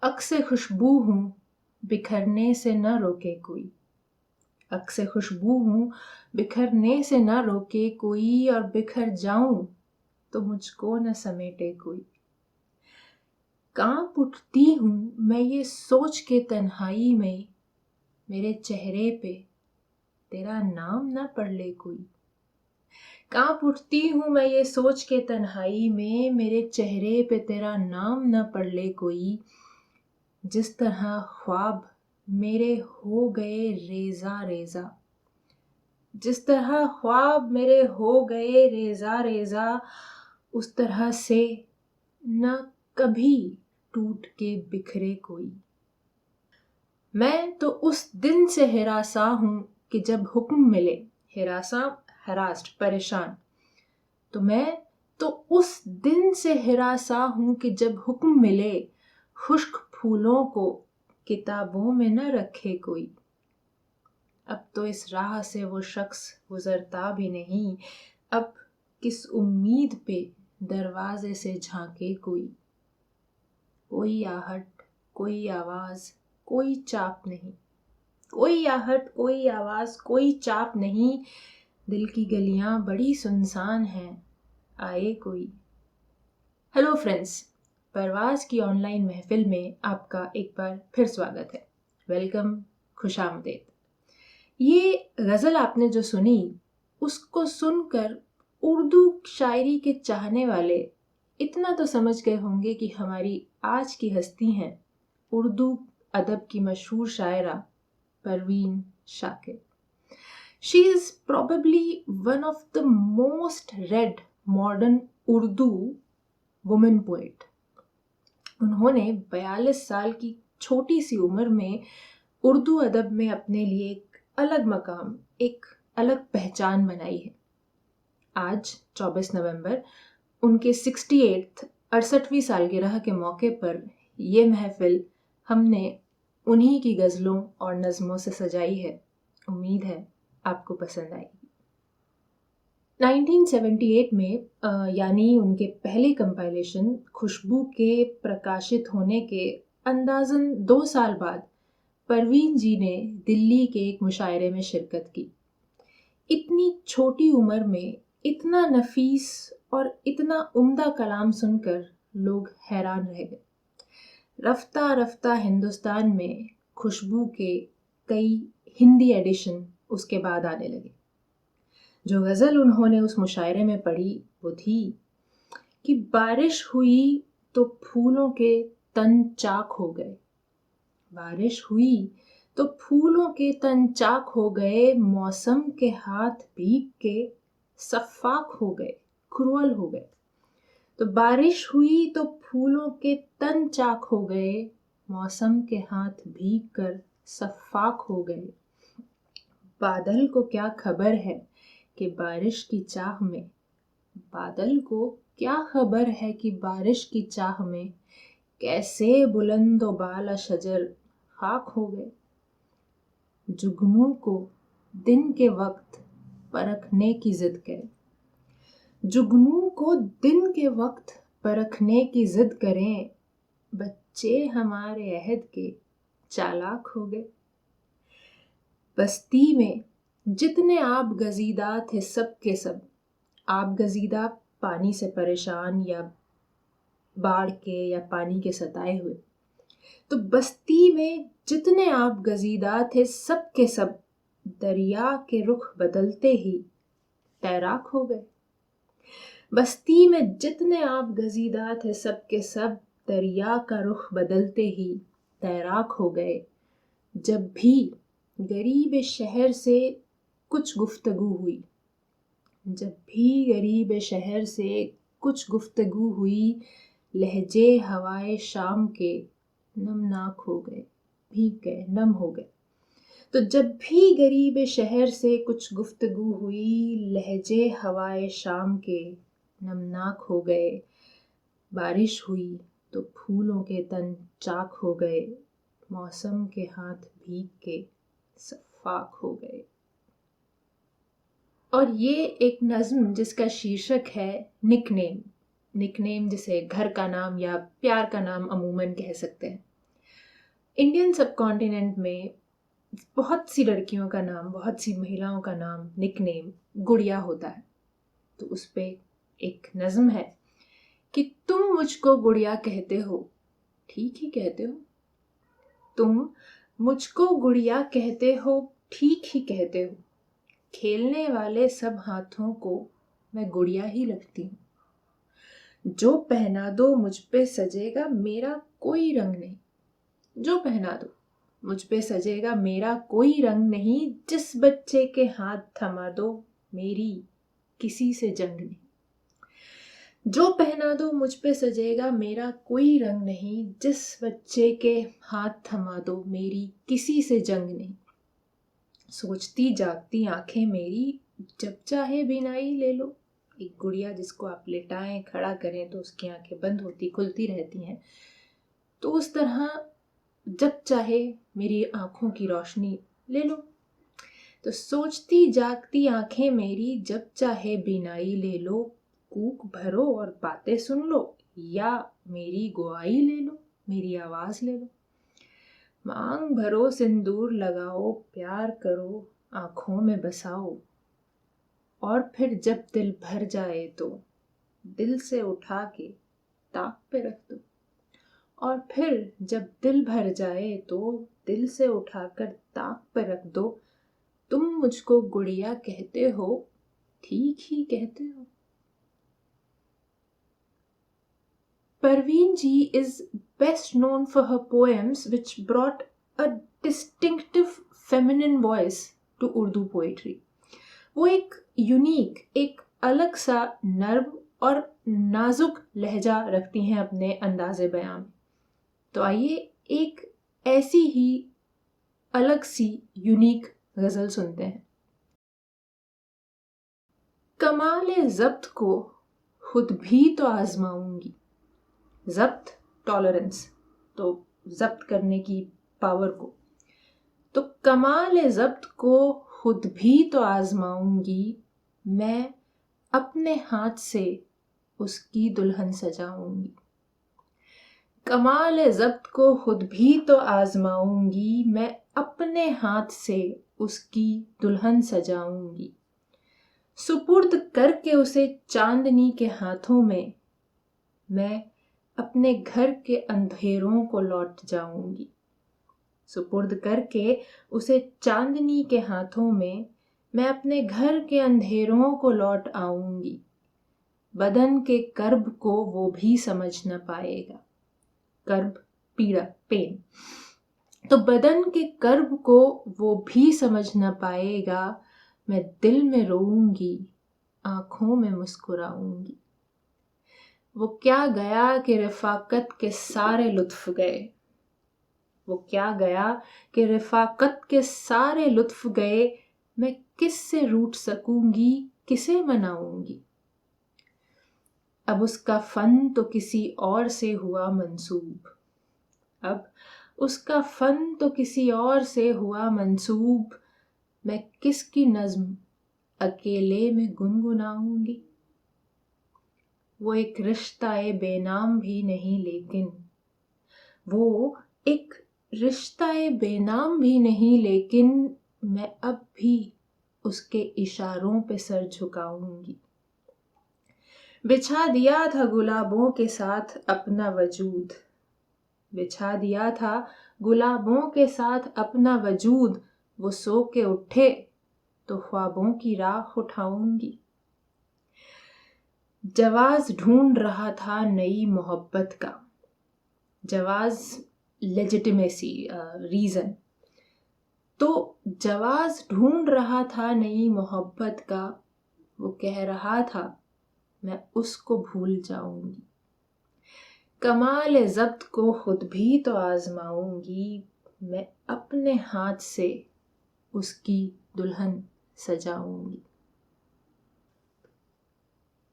अक्से खुशबू हूँ, बिखरने से न रोके कोई। अक्से खुशबू हूँ, बिखरने से न रोके कोई, और बिखर जाऊं तो मुझको न समेटे कोई। कांप उठती हूँ मैं ये सोच के तन्हाई में, मेरे चेहरे पे तेरा नाम न पढ़ ले कोई। कांप उठती हूँ मैं ये सोच के तन्हाई में, मेरे चेहरे पे तेरा नाम न पढ़ ले कोई। जिस तरह ख्वाब मेरे हो गए रेजा रेजा, जिस तरह ख्वाब मेरे हो गए रेजा रेजा, उस तरह से न कभी टूट के बिखरे कोई। मैं तो उस दिन से हिरासा हूँ कि जब हुक्म मिले, हिरासा हरास्ट परेशान, तो मैं तो उस दिन से हिरासा हूँ कि जब हुक्म मिले, खुश्क फूलों को किताबों में न रखे कोई। अब तो इस राह से वो शख्स गुजरता भी नहीं, अब किस उम्मीद पे दरवाजे से झांके कोई। कोई आहट, कोई आवाज, कोई चाप नहीं, कोई आहट, कोई आवाज, कोई चाप नहीं। दिल की गलियां बड़ी सुनसान हैं, आए कोई। हेलो फ्रेंड्स, परवाज की ऑनलाइन महफिल में आपका एक बार फिर स्वागत है। वेलकम, खुशामदीद। ये गज़ल आपने जो सुनी, उसको सुनकर उर्दू शायरी के चाहने वाले इतना तो समझ गए होंगे कि हमारी आज की हस्ती हैं उर्दू अदब की मशहूर शायरा Parveen Shakir. She is probably one of the most read modern Urdu women poet. उन्होंने 42 साल की छोटी सी उम्र में उर्दू अदब में अपने लिए एक अलग मकाम, एक अलग पहचान बनाई है। आज 24 नवंबर उनके 68वीं सालगिरह के मौके पर ये महफिल हमने उन्हीं की गज़लों और नज़मों से सजाई है। उम्मीद है आपको पसंद आएगी। 1978 में यानी उनके पहले कंपाइलेशन खुशबू के प्रकाशित होने के अंदाज़न 2 साल बाद परवीन जी ने दिल्ली के एक मुशायरे में शिरकत की। इतनी छोटी उम्र में इतना नफीस और इतना उम्दा कलाम सुनकर लोग हैरान रह गए। रफ्ता रफ्ता हिंदुस्तान में खुशबू के कई हिंदी एडिशन उसके बाद आने लगे। जो गज़ल उन्होंने उस मुशायरे में पढ़ी वो थी कि बारिश हुई तो फूलों के तन चाक हो गए। बारिश हुई तो फूलों के तन चाक हो गए, मौसम के हाथ भीग के सफ़ाक हो गए, क्रूअल हो गए। तो बारिश हुई तो फूलों के तन चाक हो गए, मौसम के हाथ भीग कर सफ़ाक हो गए। बादल को क्या खबर है कि बारिश की चाह में, बादल को क्या खबर है कि बारिश की चाह में कैसे बुलंदो बाला शजर खाक हो गए। जुगनू को दिन के वक्त परखने की जिद करे, जुगनू को दिन के वक्त परखने की जिद करें, बच्चे हमारे अहद के चालाक हो गए। बस्ती में जितने आब गजीदा थे सब के सब, आब गजीदा पानी से परेशान या बाढ़ के या पानी के सताए हुए, तो बस्ती में जितने आब गजीदा थे सब के सब दरिया के रुख बदलते ही तैराक हो गए। बस्ती में जितने आब गजीदा थे सब के सब दरिया का रुख बदलते ही तैराक हो गए। जब भी गरीब शहर से कुछ गुफ्तगू हुई, जब भी गरीब शहर से कुछ गुफ्तगू हुई, लहजे हवाए शाम के नमनाक हो गए, भीग गए, नम हो गए। तो जब भी गरीब शहर से कुछ गुफ्तगू हुई, लहजे हवाए शाम के नमनाक हो गए। बारिश हुई तो फूलों के तन चाक हो गए, मौसम के हाथ भीग के सफ़ाक हो गए। और ये एक नज़्म जिसका शीर्षक है निकनेम। निकनेम जिसे घर का नाम या प्यार का नाम अमूमन कह सकते हैं। इंडियन सबकॉन्टिनेंट में बहुत सी लड़कियों का नाम, बहुत सी महिलाओं का नाम, निकनेम गुड़िया होता है। तो उस पे एक नज्म है कि तुम मुझको गुड़िया कहते हो, ठीक ही कहते हो। तुम मुझको गुड़िया कहते हो, ठीक ही कहते हो। खेलने वाले सब हाथों को मैं गुड़िया ही लगती हूँ। जो पहना दो मुझ पे सजेगा मेरा कोई रंग नहीं। जो पहना दो मुझ पे सजेगा मेरा कोई रंग नहीं। जिस बच्चे के हाथ थमा दो मेरी किसी से जंग नहीं। जो पहना दो मुझ पे सजेगा मेरा कोई रंग नहीं। जिस बच्चे के हाथ थमा दो मेरी किसी से जंग नहीं। सोचती जागती आंखें मेरी जब चाहे बिनाई ले लो। एक गुड़िया जिसको आप लेटाएं, खड़ा करें तो उसकी आंखें बंद होती खुलती रहती हैं। तो उस तरह जब चाहे मेरी आंखों की रोशनी ले लो। तो सोचती जागती आंखें मेरी जब चाहे बिनाई ले लो। कूक भरो और बातें सुन लो, या मेरी गुआई ले लो, मेरी आवाज ले लो। मांग भरो सिंदूर लगाओ, प्यार करो आंखों में बसाओ। और फिर जब दिल भर जाए तो दिल से उठा के ताक पे रख दो। और फिर जब दिल भर जाए तो दिल से उठाकर ताक पे रख दो। तुम मुझको गुड़िया कहते हो, ठीक ही कहते हो। Parveen Ji is best known for her poems which brought a distinctive feminine voice to Urdu poetry. वो एक यूनिक, एक अलग सा नर्म और नाजुक लहजा रखती हैं अपने अंदाज़े बयां में। तो आइए एक ऐसी ही अलग सी यूनिक गज़ल सुनते हैं। कमाल ज़ब्त को खुद भी तो आजमाऊंगी। ज़ब्त टॉलरेंस, तो ज़ब्त करने की पावर को। तो कमाल ज़ब्त को खुद भी तो आजमाऊंगी। मैं अपने हाथ से उसकी दुल्हन सजाऊंगी। कमाल ज़ब्त को खुद भी तो आजमाऊंगी। मैं अपने हाथ से उसकी दुल्हन सजाऊंगी। सुपुर्द करके उसे चांदनी के हाथों में मैं अपने घर के अंधेरों को लौट जाऊंगी। सुपुर्द करके उसे चांदनी के हाथों में मैं अपने घर के अंधेरों को लौट आऊंगी। बदन के कर्ब को वो भी समझ न पाएगा। कर्ब पीड़ा, पेन। तो बदन के कर्ब को वो भी समझ न पाएगा। मैं दिल में रोऊंगी, आंखों में मुस्कुराऊंगी। वो क्या गया कि रफाकत के सारे लुत्फ गए। वो क्या गया कि रफाकत के सारे लुत्फ गए। मैं किससे रूठ सकूंगी, किसे मनाऊंगी। अब उसका फन तो किसी और से हुआ मंसूब। अब उसका फन तो किसी और से हुआ मंसूब। मैं किसकी नज्म अकेले में गुनगुनाऊंगी। वो एक रिश्ता-ए बेनाम भी नहीं, लेकिन वो एक रिश्ता-ए बेनाम भी नहीं, लेकिन मैं अब भी उसके इशारों पे सर झुकाऊंगी। बिछा दिया था गुलाबों के साथ अपना वजूद। बिछा दिया था गुलाबों के साथ अपना वजूद। वो सो के उठे तो ख्वाबों की राख उठाऊंगी। जवाज ढूंढ रहा था नई मोहब्बत का। जवाज लेजिटिमेसी, रीजन। तो जवाज ढूंढ रहा था नई मोहब्बत का। वो कह रहा था मैं उसको भूल जाऊंगी। कमाल ज़ब्त को खुद भी तो आजमाऊंगी। मैं अपने हाथ से उसकी दुल्हन सजाऊंगी।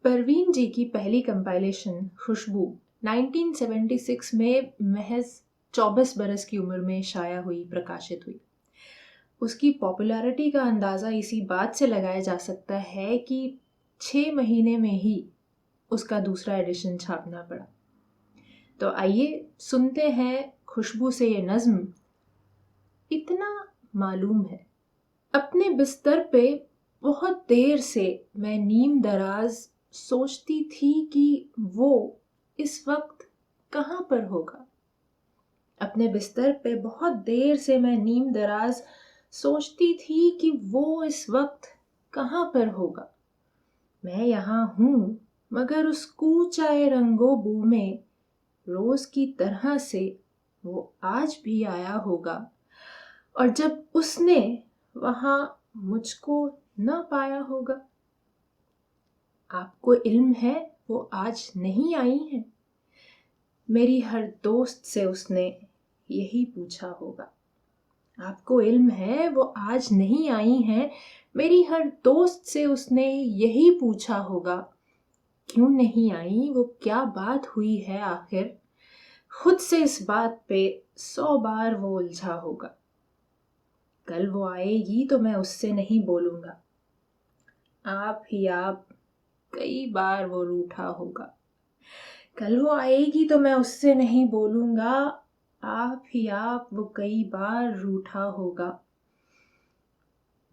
परवीन जी की पहली कंपाइलेशन खुशबू 1976 में महज 24 बरस की उम्र में शाया हुई, प्रकाशित हुई। उसकी पॉपुलैरिटी का अंदाज़ा इसी बात से लगाया जा सकता है कि 6 महीने में ही उसका दूसरा एडिशन छापना पड़ा। तो आइए सुनते हैं खुशबू से ये नज्म। इतना मालूम है, अपने बिस्तर पे बहुत देर से मैं नीम दराज सोचती थी कि वो इस वक्त कहाँ पर होगा। अपने बिस्तर पे बहुत देर से मैं नीम दराज सोचती थी कि वो इस वक्त कहाँ पर होगा। मैं यहाँ हूँ मगर उस कूचाए रंगो बू में रोज की तरह से वो आज भी आया होगा, और जब उसने वहां मुझको न पाया होगा। आपको इल्म है वो आज नहीं आई है, मेरी हर दोस्त से उसने यही पूछा होगा। आपको इल्म है वो आज नहीं आई है, मेरी हर दोस्त से उसने यही पूछा होगा। क्यों नहीं आई, वो क्या बात हुई है आखिर, खुद से इस बात पे 100 बार वो उलझा होगा। कल वो आएगी तो मैं उससे नहीं बोलूंगा, आप ही आप कई बार वो रूठा होगा। कल वो आएगी तो मैं उससे नहीं बोलूंगा, आप ही आप वो कई बार रूठा होगा।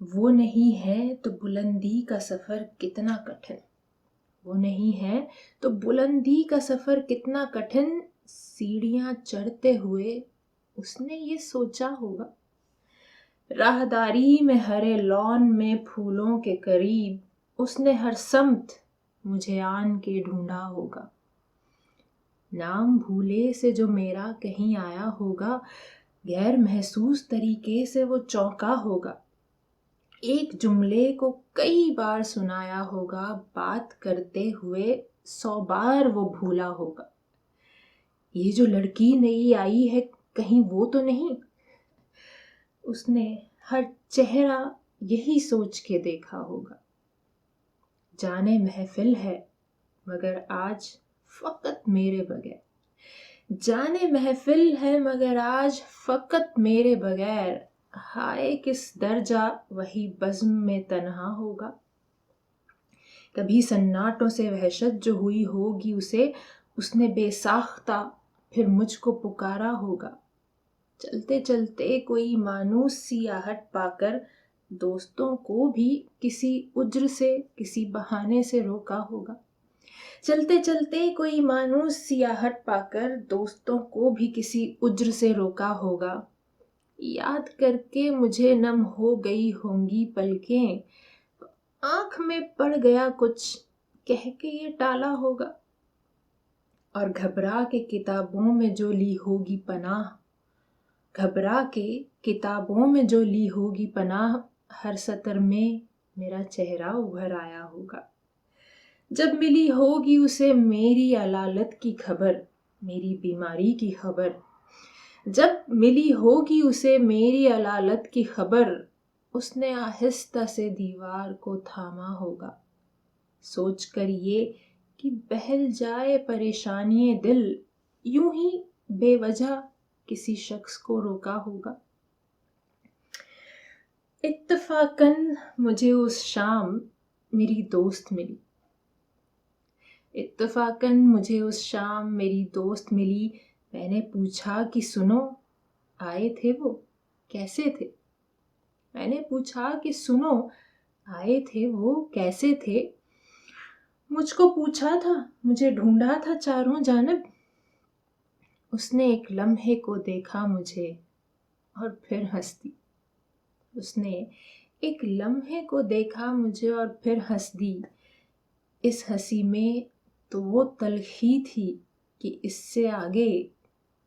वो नहीं है तो बुलंदी का सफर कितना कठिन, वो नहीं है तो बुलंदी का सफर कितना कठिन, सीढ़ियां चढ़ते हुए उसने ये सोचा होगा। राहदारी में हरे लॉन में फूलों के करीब उसने हर समत मुझे आन के ढूंढा होगा। नाम भूले से जो मेरा कहीं आया होगा, गैर महसूस तरीके से वो चौंका होगा। एक जुमले को कई बार सुनाया होगा, बात करते हुए 100 बार वो भूला होगा। ये जो लड़की नई आई है कहीं वो तो नहीं, उसने हर चेहरा यही सोच के देखा होगा। जाने महफिल है मगर आज फकत मेरे बगैर, जाने महफिल है मगर आज फकत मेरे बगैर, हाय किस दर्जा वही बज़्म में तन्हा होगा। कभी सन्नाटों से वहशत जो हुई होगी उसे, उसने बेसाख्ता फिर मुझको पुकारा होगा। चलते चलते कोई मानूस सी आहट पाकर दोस्तों को भी किसी उज्र से किसी बहाने से रोका होगा। चलते चलते कोई मानूस सी आहट पाकर दोस्तों को भी किसी उज्र से रोका होगा। याद करके मुझे नम हो गई होंगी पलकें, आंख में पड़ गया कुछ कह के ये टाला होगा। और घबरा के किताबों में जो ली होगी पनाह, घबरा के किताबों में जो ली होगी पनाह, हर सतर में मेरा चेहरा उभर आया होगा। जब मिली होगी उसे मेरी अलालत की खबर, मेरी बीमारी की खबर, जब मिली होगी उसे मेरी अलालत की खबर, उसने आहिस्ता से दीवार को थामा होगा। सोच कर ये कि बहल जाए परेशानी दिल, यूं ही बेवजह किसी शख्स को रोका होगा। इत्तफाकन मुझे उस शाम मेरी दोस्त मिली, इत्तफाकन मुझे उस शाम मेरी दोस्त मिली। मैंने पूछा कि सुनो, आए थे वो कैसे थे। मैंने पूछा कि सुनो, आए थे वो कैसे थे। मुझको पूछा था, मुझे ढूंढा था चारों जानब। उसने एक लम्हे को देखा मुझे और फिर हंस दी। उसने एक लम्हे को देखा मुझे और फिर हंस दी। इस हंसी में तो वो तलखी थी कि इससे आगे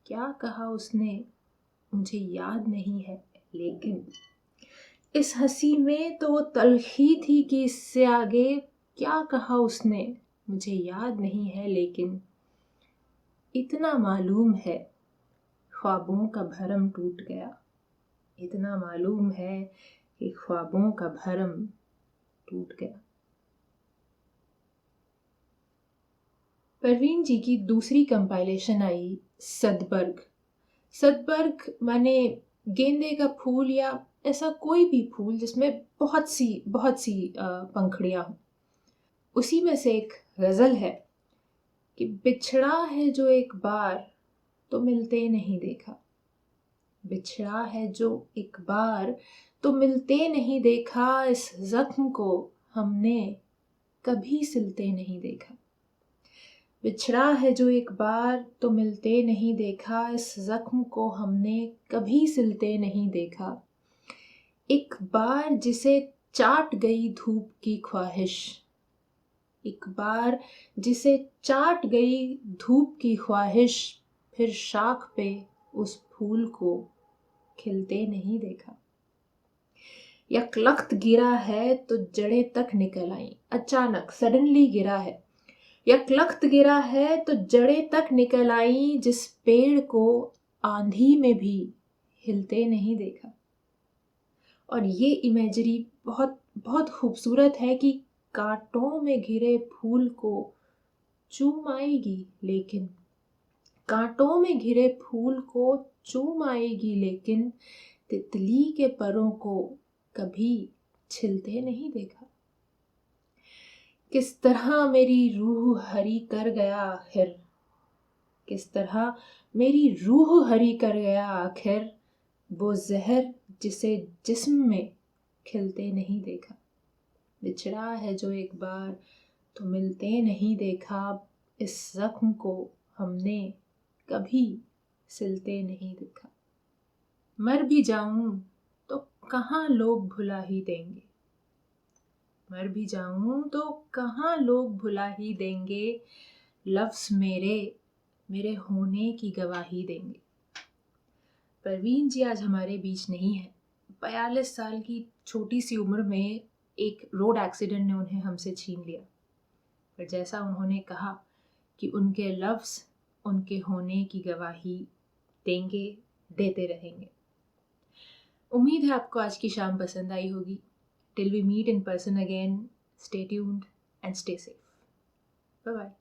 क्या कहा उसने मुझे याद नहीं है, लेकिन इस हंसी में तो वो तलखी थी कि इससे आगे क्या कहा उसने मुझे याद नहीं है, लेकिन इतना मालूम है ख्वाबों का भरम टूट गया। इतना मालूम है कि ख्वाबों का भरम टूट गया। परवीन जी की दूसरी कंपाइलेशन आई सदबर्ग। सदबर्ग माने गेंदे का फूल या ऐसा कोई भी फूल जिसमें बहुत सी पंखुड़ियां हों। उसी में से एक गज़ल है, कि बिछड़ा है जो एक बार तो मिलते नहीं देखा, बिछड़ा है जो एक बार तो मिलते नहीं देखा, इस जख्म को हमने कभी सिलते नहीं देखा। बिछड़ा है जो एक बार तो मिलते नहीं देखा, इस जख्म को हमने कभी सिलते नहीं देखा। एक बार जिसे चाट गई धूप की ख्वाहिश, एक बार जिसे चाट गई धूप की ख्वाहिश, फिर शाख पे उस फूल को खिलते नहीं देखा। यकलख्त गिरा है तो जड़ें तक निकल आई, अचानक सडनली गिरा है, यकलख्त गिरा है तो जड़ें तक निकल आई, जिस पेड़ को आंधी में भी हिलते नहीं देखा। और ये इमेजरी बहुत बहुत खूबसूरत है कि कांटों में घिरे फूल को चूम आएगी, लेकिन कांटों में घिरे फूल को चूम आएगी, लेकिन तितली के परों को कभी छिलते नहीं देखा। किस तरह मेरी रूह हरी कर गया आखिर, किस तरह मेरी रूह हरी कर गया आखिर, वो जहर जिसे जिस्म में खिलते नहीं देखा। बिछड़ा है जो एक बार तो मिलते नहीं देखा, इस जख्म को हमने कभी सिलते नहीं देखा। मर भी जाऊं तो कहाँ लोग भुला ही देंगे, मर भी जाऊं तो कहाँ लोग भुला ही देंगे, लफ्ज़ मेरे मेरे होने की गवाही देंगे। परवीन जी आज हमारे बीच नहीं है। 42 साल की छोटी सी उम्र में एक रोड एक्सीडेंट ने उन्हें हमसे छीन लिया, पर जैसा उन्होंने कहा कि उनके लफ्ज़ उनके होने की गवाही देंगे, देते रहेंगे। उम्मीद है आपको आज की शाम पसंद आई होगी। Till we meet in person again, stay tuned and stay safe. Bye bye.